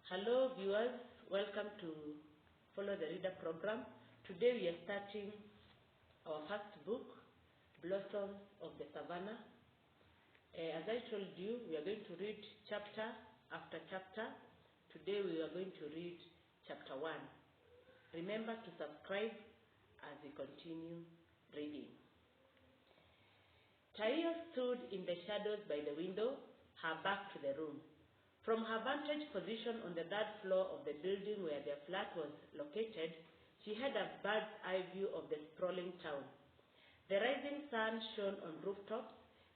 Hello viewers, welcome to Follow the Reader program. Today we are starting our first book, Blossoms of the Savannah. As I told you, we are going to read chapter after chapter. Today we are going to read chapter 1. Remember to subscribe as we continue reading. Taio stood in the shadows by the window, her back to the room. From her vantage position on the third floor of the building where their flat was located, she had a bird's eye view of the sprawling town. The rising sun shone on rooftops,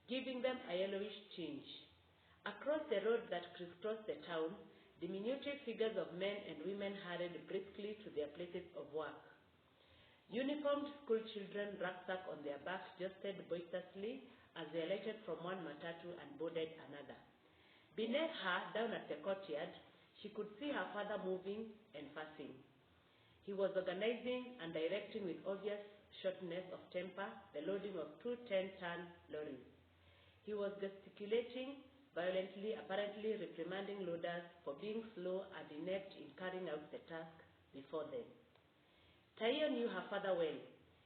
giving them a yellowish tinge. Across the road that crisscrossed the town, diminutive figures of men and women hurried briskly to their places of work. Uniformed school children, rucksack on their backs, jostled boisterously as they alighted from one matatu and boarded another. Beneath her, down at the courtyard, she could see her father moving and fussing. He was organizing and directing with obvious shortness of temper the loading of two 10-ton lorries. He was gesticulating violently, apparently reprimanding loaders for being slow and inept in carrying out the task before them. Taio knew her father well.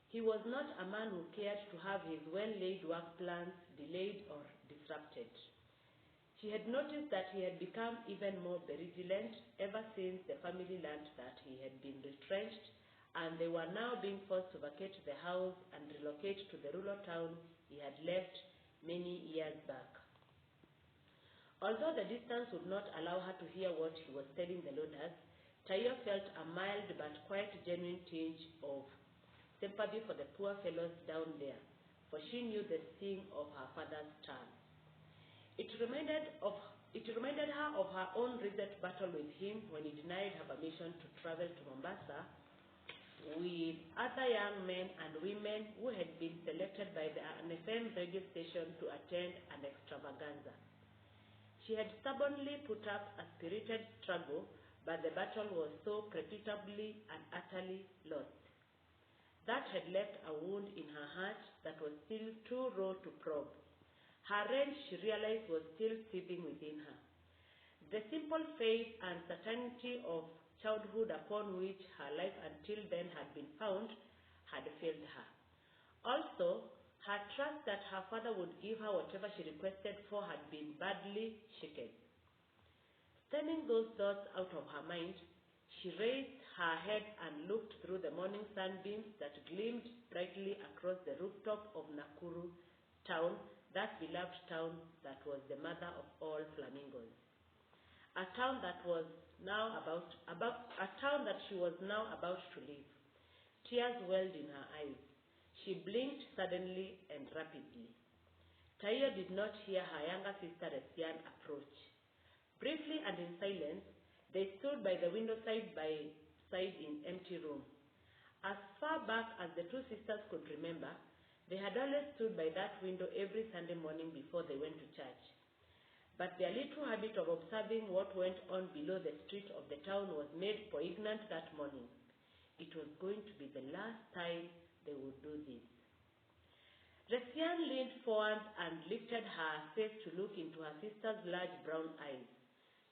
He was not a man who cared to have his well-laid work plans delayed or disrupted. She had noticed that he had become even more vigilant ever since the family learned that he had been retrenched and they were now being forced to vacate the house and relocate to the rural town he had left many years back. Although the distance would not allow her to hear what he was telling the loaders, Taio felt a mild but quite genuine tinge of sympathy for the poor fellows down there, for she knew the sting of her father's turn. It reminded her of her own recent battle with him when he denied her permission to travel to Mombasa with other young men and women who had been selected by the FM radio station to attend an extravaganza. She had stubbornly put up a spirited struggle, but the battle was so predictably and utterly lost. That had left a wound in her heart that was still too raw to probe. Her rage, she realized, was still seething within her. The simple faith and certainty of childhood upon which her life until then had been found had failed her. Also, her trust that her father would give her whatever she requested for had been badly shaken. Stemming those thoughts out of her mind, she raised her head and looked through the morning sunbeams that gleamed brightly across the rooftop of Nakuru town, that beloved town that was the mother of all flamingos. A town that she was now about to leave. Tears welled in her eyes. She blinked suddenly and rapidly. Taio did not hear her younger sister Resian approach. Briefly and in silence, they stood by the window side by side in empty room. As far back as the two sisters could remember, they had always stood by that window every Sunday morning before they went to church. But their little habit of observing what went on below the street of the town was made poignant that morning. It was going to be the last time they would do this. Resian leaned forward and lifted her face to look into her sister's large brown eyes.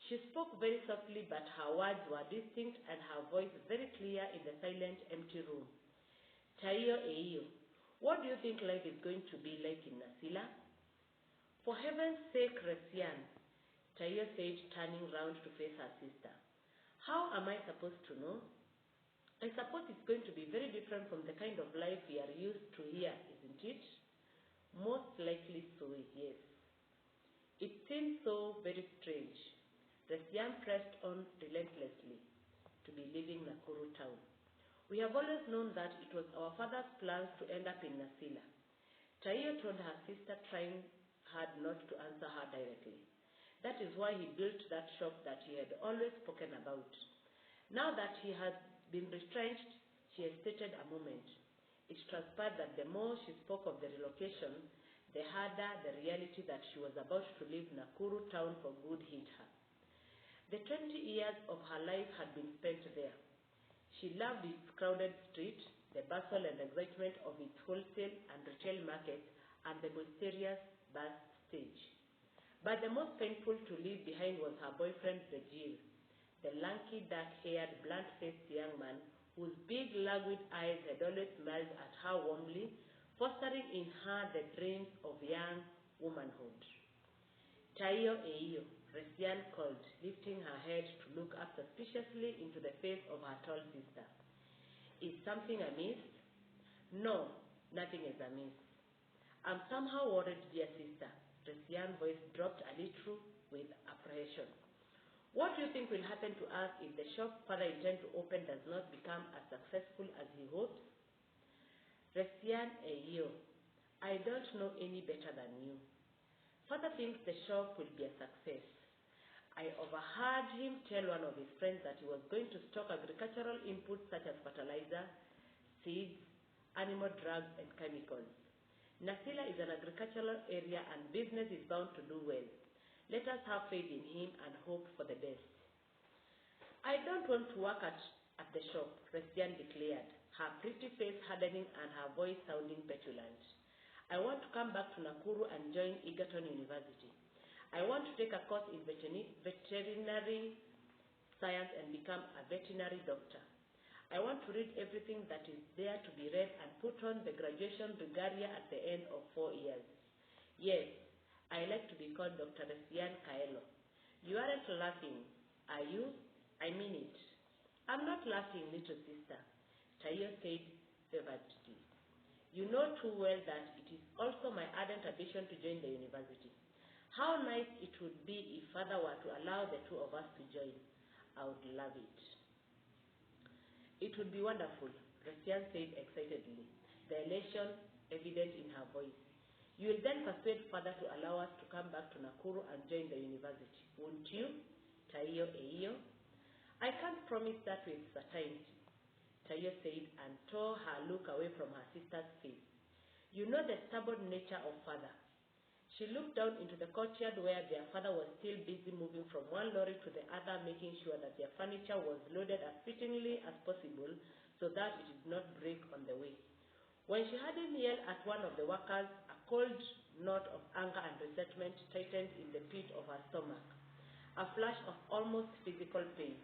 She spoke very softly, but her words were distinct and her voice very clear in the silent, empty room. Taio Eio, what do you think life is going to be like in Nasila? For heaven's sake, Resian, Taio said, turning round to face her sister. How am I supposed to know? I suppose it's going to be very different from the kind of life we are used to here, isn't it? Most likely so, yes. It seems so very strange. Resian pressed on relentlessly to be leaving Nakuru town. We have always known that it was our father's plans to end up in Nasila. Taio told her sister, trying hard not to answer her directly. That is why he built that shop that he had always spoken about. Now that he had been retrenched, she hesitated a moment. It transpired that the more she spoke of the relocation, the harder the reality that she was about to leave Nakuru town for good hit her. The 20 years of her life had been spent there. She loved its crowded street, the bustle and excitement of its wholesale and retail markets, and the mysterious bus stage. But the most painful to leave behind was her boyfriend, Regil. the lanky, dark-haired, blunt-faced young man whose big, languid eyes had always smiled at her warmly, fostering in her the dreams of young womanhood. Tayo Eio, Resian called, lifting her head to look up suspiciously into the face of her tall sister. Is something amiss? No, nothing is amiss. I'm somehow worried, dear sister. Resian's voice dropped a little with apprehension. What do you think will happen to us if the shop father intends to open does not become as successful as he hopes? Resian Eio, I don't know any better than you. Father thinks the shop will be a success. I overheard him tell one of his friends that he was going to stock agricultural inputs such as fertilizer, seeds, animal drugs, and chemicals. Nasila is an agricultural area and business is bound to do well. Let us have faith in him and hope for the best. I don't want to work at the shop, Resian declared, her pretty face hardening and her voice sounding petulant. I want to come back to Nakuru and join Egerton University. I want to take a course in veterinary science and become a veterinary doctor. I want to read everything that is there to be read and put on the graduation regalia at the end of 4 years. Yes, I like to be called Dr. Resian Kaelo. You aren't laughing, are you? I mean it. I'm not laughing, little sister, Tayo said fervently. You know too well that it is also my ardent ambition to join the university. How nice it would be if Father were to allow the two of us to join. I would love it. It would be wonderful, Resian said excitedly, the elation evident in her voice. You will then persuade Father to allow us to come back to Nakuru and join the university, won't you, Tayo Eio? I can't promise that with certainty, Tayo said and tore her look away from her sister's face. You know the stubborn nature of Father. She looked down into the courtyard where their father was still busy moving from one lorry to the other, making sure that their furniture was loaded as fittingly as possible so that it did not break on the way. When she heard him yell at one of the workers, a cold knot of anger and resentment tightened in the pit of her stomach, a flash of almost physical pain.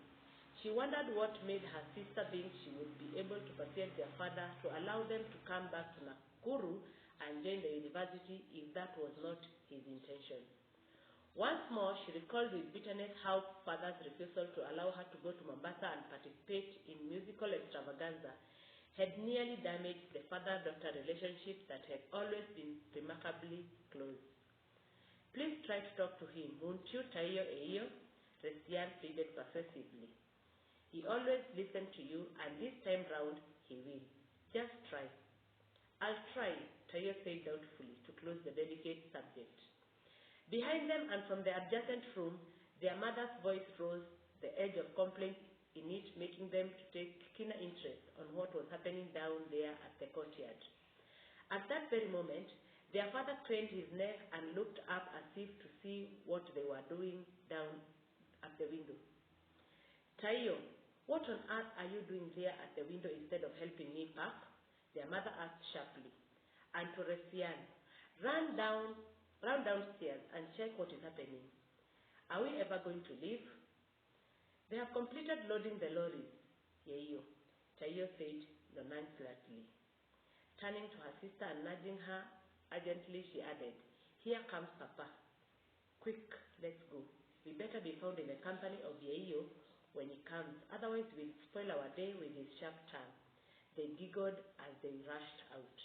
She wondered what made her sister think she would be able to persuade their father to allow them to come back to Nakuru and join the university if that was not his intention. Once more, she recalled with bitterness how Father's refusal to allow her to go to Mombasa and participate in musical extravaganza had nearly damaged the father-daughter relationship that had always been remarkably close. Please try to talk to him, won't you, Tayo Eio? Resian pleaded persuasively. He always listened to you, and this time round he will. Just try. I'll try, Tayo said doubtfully, to close the delicate subject. Behind them and from the adjacent room, their mother's voice rose, the edge of complaint in it making them to take keener interest on what was happening down there at the courtyard. At that very moment, their father craned his neck and looked up as if to see what they were doing down at the window. Tayo, what on earth are you doing there at the window instead of helping me pack? Their mother asked sharply. And to Resian, run downstairs and check what is happening. Are we ever going to leave? They have completed loading the lorries, Yeyo, Tayo said nonchalantly. Turning to her sister and nudging her urgently, she added, Here comes Papa. Quick, let's go. We better be found in the company of Yeyo when he comes, otherwise we'll spoil our day with his sharp tongue. They giggled as they rushed out.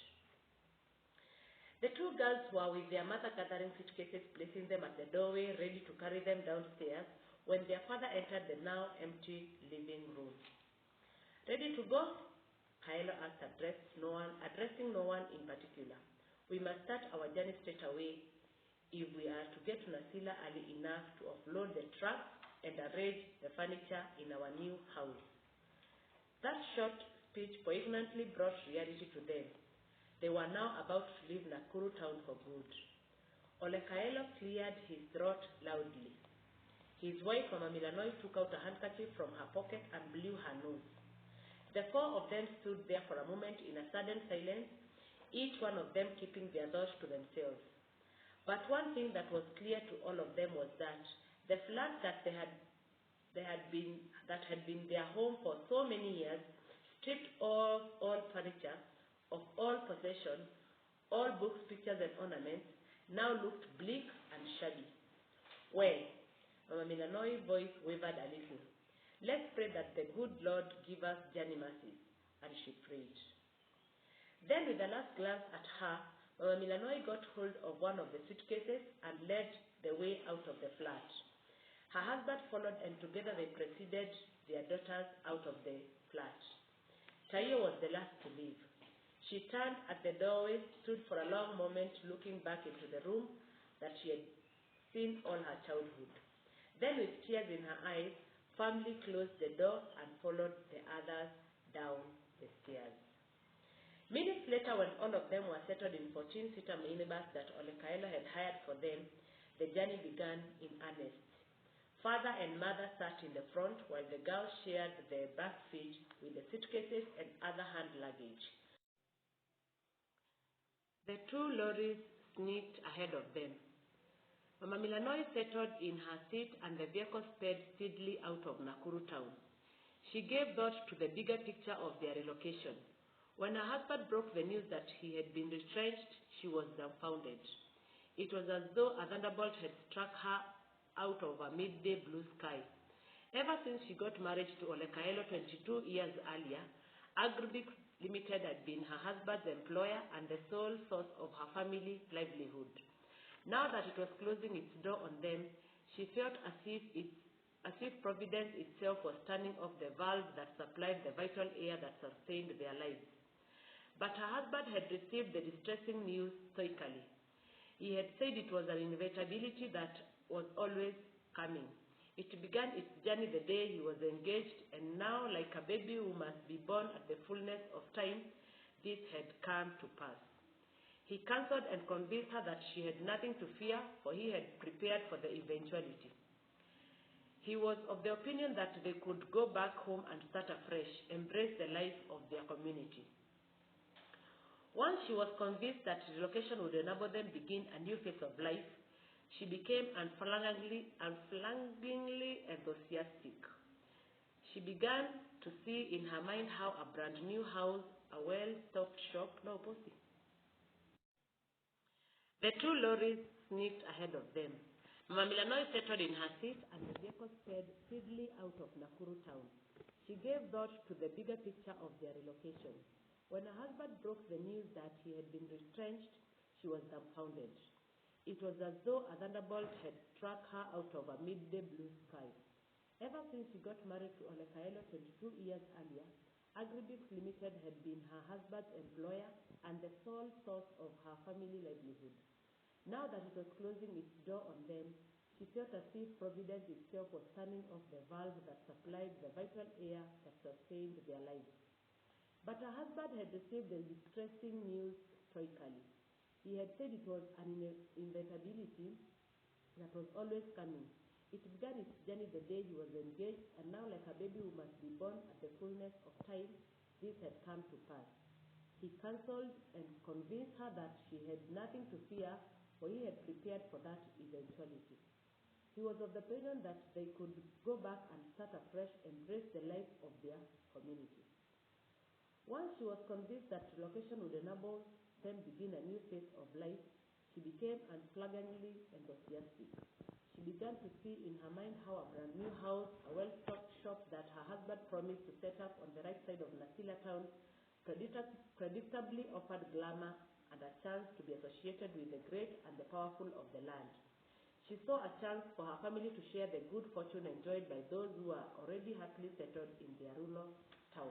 The two girls were with their mother gathering suitcases, placing them at the doorway, ready to carry them downstairs, when their father entered the now empty living room. Ready to go? Kaelo asked, addressing no one in particular. We must start our journey straight away if we are to get to Nasila early enough to offload the trucks and arrange the furniture in our new house. That short speech poignantly brought reality to them. They were now about to leave Nakuru town for good. Ole Kaelo cleared his throat loudly. His wife, Mama Milanoi, took out a handkerchief from her pocket and blew her nose. The four of them stood there for a moment in a sudden silence, each one of them keeping their thoughts to themselves. But one thing that was clear to all of them was that the flag that had been their home for so many years, stripped of all furniture, of all possessions, all books, pictures, and ornaments, now looked bleak and shabby. Well, Mama Milanoi's voice wavered a little. Let's pray that the good Lord give us journey mercies. And she prayed. Then, with a last glance at her, Mama Milanoi got hold of one of the suitcases and led the way out of the flat. Her husband followed, and together they preceded their daughters out of the flat. Tayo was the last to leave. She turned at the doorway, stood for a long moment looking back into the room that she had seen all her childhood. Then, with tears in her eyes, firmly closed the door and followed the others down the stairs. Minutes later, when all of them were settled in 14-seater minibus that Olekaelo had hired for them, the journey began in earnest. Father and mother sat in the front while the girls shared the back seat with the suitcases and other hand luggage. The two lorries sneaked ahead of them. Mama Milanoi settled in her seat and the vehicle sped steadily out of Nakuru town. She gave thought to the bigger picture of their relocation. When her husband broke the news that he had been retrenched, she was dumbfounded. It was as though a thunderbolt had struck her out of a midday blue sky. Ever since she got married to Olekaelo 22 years earlier, Agribix Limited had been her husband's employer and the sole source of her family livelihood. Now that it was closing its door on them, she felt as if Providence itself was turning off the valve that supplied the vital air that sustained their lives. But her husband had received the distressing news stoically. He had said it was an inevitability that was always coming. It began its journey the day he was engaged, and now, like a baby who must be born at the fullness of time, this had come to pass. He counseled and convinced her that she had nothing to fear, for he had prepared for the eventuality. He was of the opinion that they could go back home and start afresh, embrace the life of their community. Once she was convinced that relocation would enable them begin a new phase of life, she became unflaggingly enthusiastic. She began to see in her mind how a brand new house, a well-stocked shop, The two lorries sneaked ahead of them. Mama Milanoi settled in her seat and the vehicle sped speedily out of Nakuru town. She gave thought to the bigger picture of their relocation. When her husband broke the news that he had been retrenched, she was dumbfounded. It was as though a thunderbolt had struck her out of a midday blue sky. Ever since she got married to Olekaelo 22 years earlier, Agribix Limited had been her husband's employer and the sole source of her family livelihood. Now that it was closing its door on them, she felt as if Providence itself was turning off the valve that supplied the vital air that sustained their lives. But her husband had received the distressing news stoically. He had said it was an inevitability that was always coming. It began its journey the day he was engaged, and now, like a baby who must be born at the fullness of time, this had come to pass. He counseled and convinced her that she had nothing to fear, for he had prepared for that eventuality. He was of the opinion that they could go back and start afresh, embrace the life of their community. Once she was convinced that relocation would enable them begin a new phase of life, she became unflaggingly enthusiastic. She began to see in her mind how a brand new house, a well-stocked shop that her husband promised to set up on the right side of Nasila town, predictably offered glamour and a chance to be associated with the great and the powerful of the land. She saw a chance for her family to share the good fortune enjoyed by those who were already happily settled in their rural town.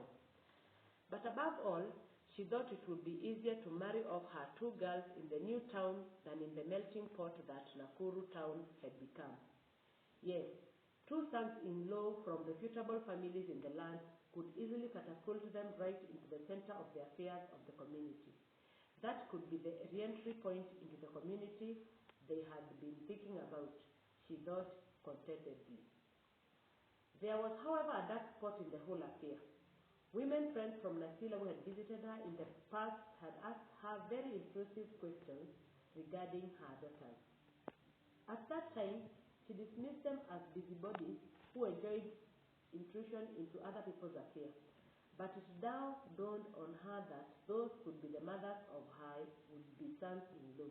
But above all, she thought it would be easier to marry off her two girls in the new town than in the melting pot that Nakuru town had become. Yes, two sons-in-law from reputable families in the land could easily catapult them right into the center of the affairs of the community. That could be the re-entry point into the community they had been thinking about, she thought contentedly. There was, however, a dark spot in the whole affair. Women friends from Nasila who had visited her in the past had asked her very intrusive questions regarding her daughters. At that time, she dismissed them as busybodies who enjoyed intrusion into other people's affairs. But it now dawned on her that those could be the mothers of her would-be sons-in-law.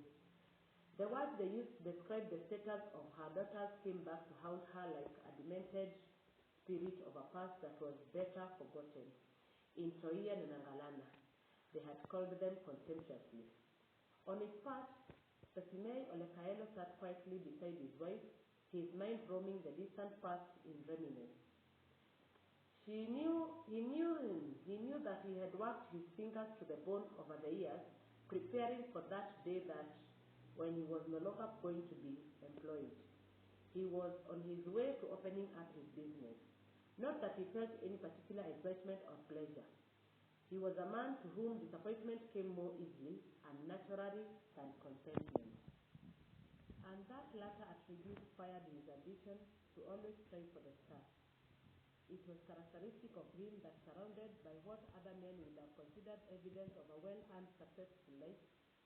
The words they used to describe the status of her daughters came back to haunt her like a demented spirit of a past that was better forgotten. In Toia and Nangalana, they had called them contemptuously. On his part, Pesimei Olekaelo sat quietly beside his wife, his mind roaming the distant past in reminiscence. He knew that he had worked his fingers to the bone over the years, preparing for that day that when he was no longer going to be employed. He was on his way to opening up his business. Not that he felt any particular excitement or pleasure. He was a man to whom disappointment came more easily and naturally than contentment. And that latter attribute fired his ambition to always strive for the stars. It was characteristic of him that, surrounded by what other men would have considered evidence of a well-earned successful life,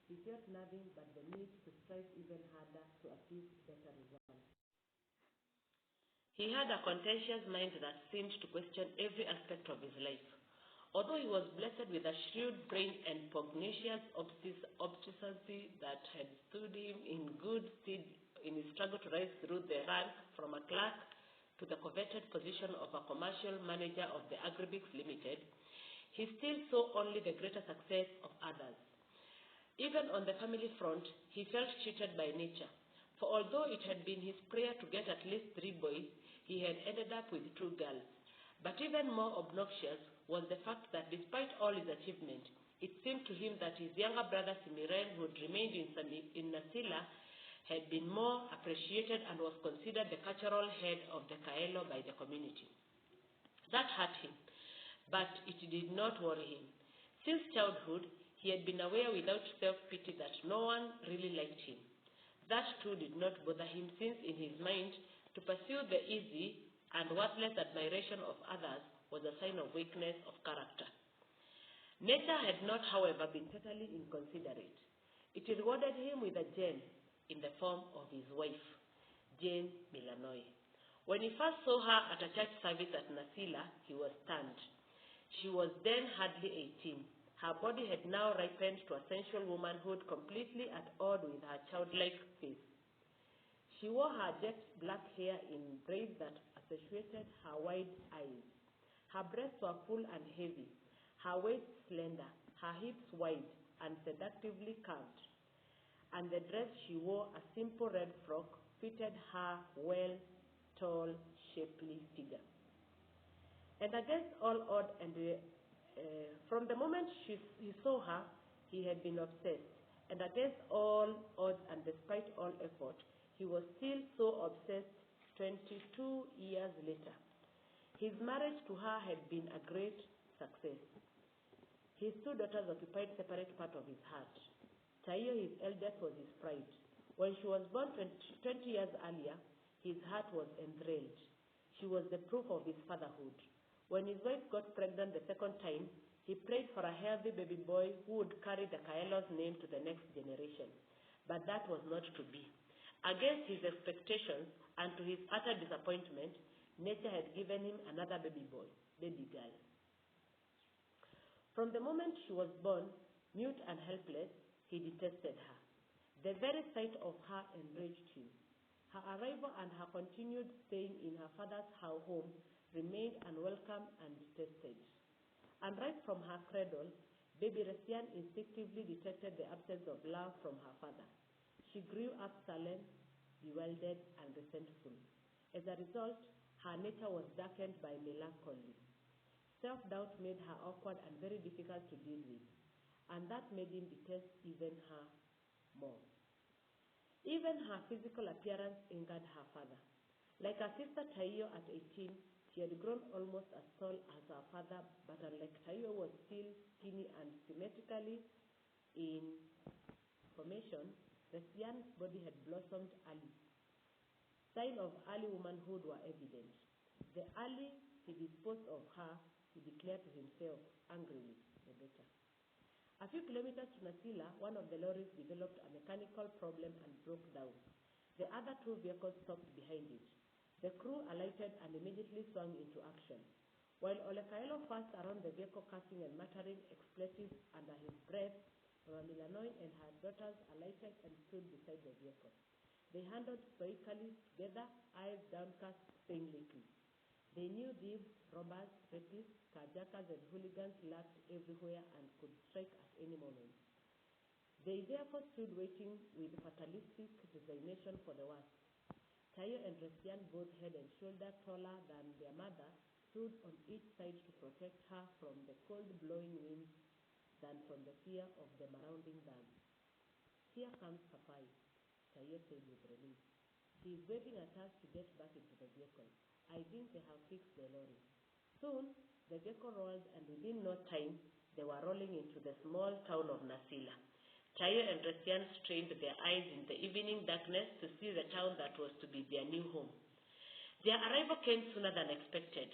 he felt nothing but the need to strive even harder to achieve better results. He had a contentious mind that seemed to question every aspect of his life. Although he was blessed with a shrewd brain and pugnacious obstinacy that had stood him in good stead in his struggle to rise through the ranks from a clerk to the coveted position of a commercial manager of the Agribix Limited, he still saw only the greater success of others. Even on the family front, he felt cheated by nature, for although it had been his prayer to get at least 3 boys, he had ended up with 2 girls. But even more obnoxious was the fact that despite all his achievement, it seemed to him that his younger brother Simiren, who had remained in Nasila, had been more appreciated and was considered the cultural head of the Kaelo by the community. That hurt him, but it did not worry him. Since childhood, he had been aware without self-pity that no one really liked him. That too did not bother him, since in his mind, to pursue the easy and worthless admiration of others was a sign of weakness of character. Nature had not, however, been totally inconsiderate. It rewarded him with a gem in the form of his wife, Jane Milanoi. When he first saw her at a church service at Nasila, he was stunned. She was then hardly 18. Her body had now ripened to a sensual womanhood completely at odds with her childlike face. She wore her jet black hair in braids that accentuated her wide eyes. Her breasts were full and heavy, her waist slender, her hips wide and seductively curved. And the dress she wore, a simple red frock, fitted her well, tall, shapely figure. And against all odds and from the moment he saw her, he had been obsessed. And against all odds and despite all effort, he was still so obsessed 22 years later. His marriage to her had been a great success. His 2 daughters occupied separate part of his heart. Taio, his eldest, was his pride. When she was born 20 years earlier, his heart was enthralled. She was the proof of his fatherhood. When his wife got pregnant the second time, he prayed for a healthy baby boy who would carry the Kaelo's name to the next generation. But that was not to be. Against his expectations and to his utter disappointment, nature had given him another baby girl. From the moment she was born, mute and helpless, he detested her. The very sight of her enraged him. Her arrival and her continued staying in her father's home remained unwelcome and detested. And right from her cradle, baby Resian instinctively detected the absence of love from her father. She grew up sullen, bewildered, and resentful. As a result, her nature was darkened by melancholy. Self-doubt made her awkward and very difficult to deal with, and that made him detest even her more. Even her physical appearance angered her father. Like her sister Taio at 18, she had grown almost as tall as her father, but unlike Taio was still skinny and symmetrically in formation, Resian's body had blossomed early. Signs of early womanhood were evident. The early he disposed of her, he declared to himself angrily, the better. A few kilometers to Nasila, one of the lorries developed a mechanical problem and broke down. The other 2 vehicles stopped behind it. The crew alighted and immediately swung into action. While Olekaelo fussed around the vehicle, cursing and muttering expletives under his breath, Mama Milanoy and her daughters alighted and stood beside the vehicle. They handled stoically together, eyes downcast, saying little. They knew thieves, robbers, rapists, carjackers, and hooligans lurked everywhere and could strike at any moment. They therefore stood waiting with fatalistic resignation for the worst. Tayo and Resian, both head and shoulder taller than their mother, stood on each side to protect her from the cold blowing winds than from the fear of the marauding bands. Here comes Papai, Tayo said with relief. He is waving at us to get back into the vehicle. I think they have fixed the lorry. Soon, the vehicle rolled, and within no time, they were rolling into the small town of Nasila. Tayo and Resian strained their eyes in the evening darkness to see the town that was to be their new home. Their arrival came sooner than expected.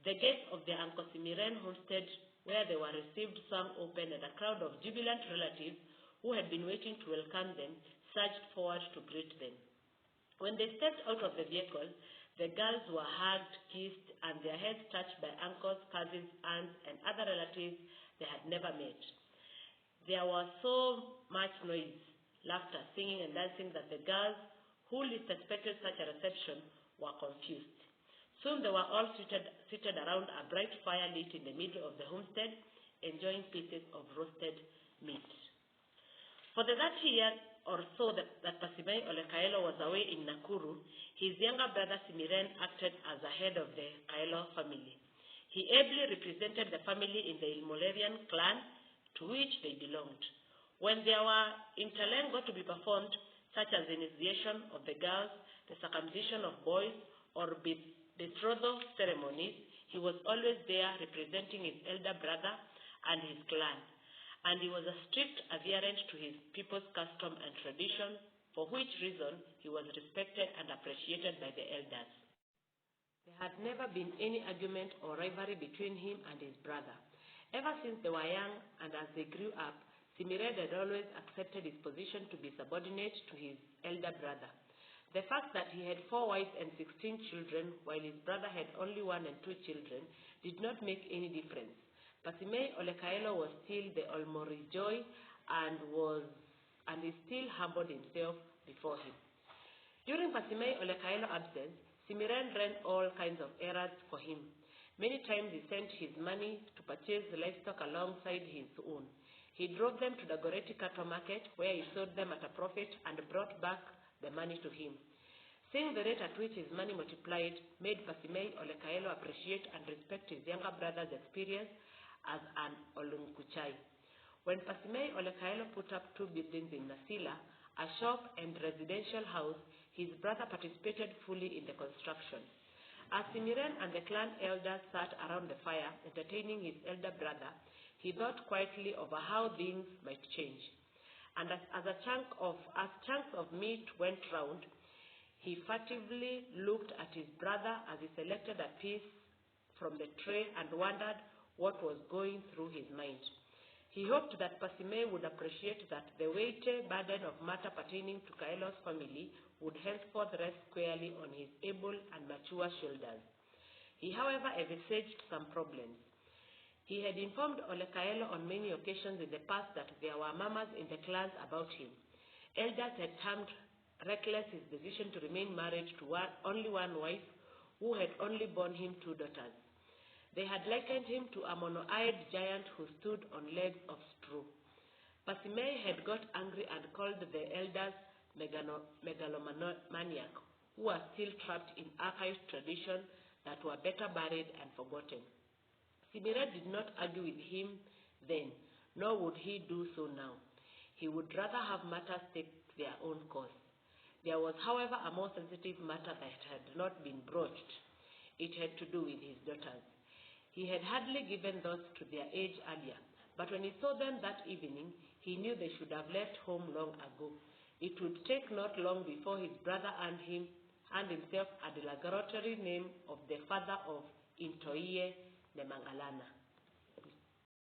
The gates of their Uncle Simiren homestead, where they were received, swung open, and a crowd of jubilant relatives who had been waiting to welcome them surged forward to greet them. When they stepped out of the vehicle, the girls were hugged, kissed, and their heads touched by uncles, cousins, aunts, and other relatives they had never met. There was so much noise, laughter, singing, and dancing that the girls, who least expected such a reception, were confused. Soon they were all seated around a bright fire lit in the middle of the homestead, enjoying pieces of roasted meat. For the 30 years or so that Pasimei Olekaelo was away in Nakuru, his younger brother Simiren acted as the head of the Kaelo family. He ably represented the family in the Ilmolerian clan to which they belonged. When there were interlingo to be performed, such as the initiation of the girls, the circumcision of boys, or betrothal ceremonies, he was always there representing his elder brother and his clan, and he was a strict adherent to his people's custom and tradition, for which reason he was respected and appreciated by the elders. There had never been any argument or rivalry between him and his brother. Ever since they were young and as they grew up, Simiren had always accepted his position to be subordinate to his elder brother. The fact that he had 4 wives and 16 children, while his brother had only 1 and 2 children, did not make any difference. Pasimei Olekaelo was still the Olmorijoy and he still humbled himself before him. During Pasimei Olekaelo's absence, Simiren ran all kinds of errands for him. Many times he sent his money to purchase livestock alongside his own. He drove them to the Goreti cattle market, where he sold them at a profit and brought back the money to him. Seeing the rate at which his money multiplied made Pasimei Olekaelo appreciate and respect his younger brother's experience as an Olunkuchai. When Pasimei Olekaelo put up 2 buildings in Nasila, a shop and residential house, his brother participated fully in the construction. As Simiren and the clan elders sat around the fire, entertaining his elder brother, he thought quietly over how things might change. And as chunks of meat went round, he furtively looked at his brother as he selected a piece from the tray and wondered what was going through his mind. He hoped that Pasimei would appreciate that the weighty burden of matter pertaining to Kaelo's family would henceforth rest squarely on his able and mature shoulders. He, however, envisaged some problems. He had informed Olekaelo on many occasions in the past that there were murmurs in the clans about him. Elders had termed reckless his decision to remain married to only 1 wife, who had only borne him 2 daughters. They had likened him to a mono-eyed giant who stood on legs of straw. Pasimei had got angry and called the elders megalomaniac, who were still trapped in archaic traditions that were better buried and forgotten. Simiren did not argue with him then, nor would he do so now. He would rather have matters take their own course. There was, however, a more sensitive matter that had not been broached. It had to do with his daughters. He had hardly given thought to their age earlier, but when he saw them that evening, he knew they should have left home long ago. It would take not long before his brother earned himself a derogatory name of the father of Intoye Nemangalana.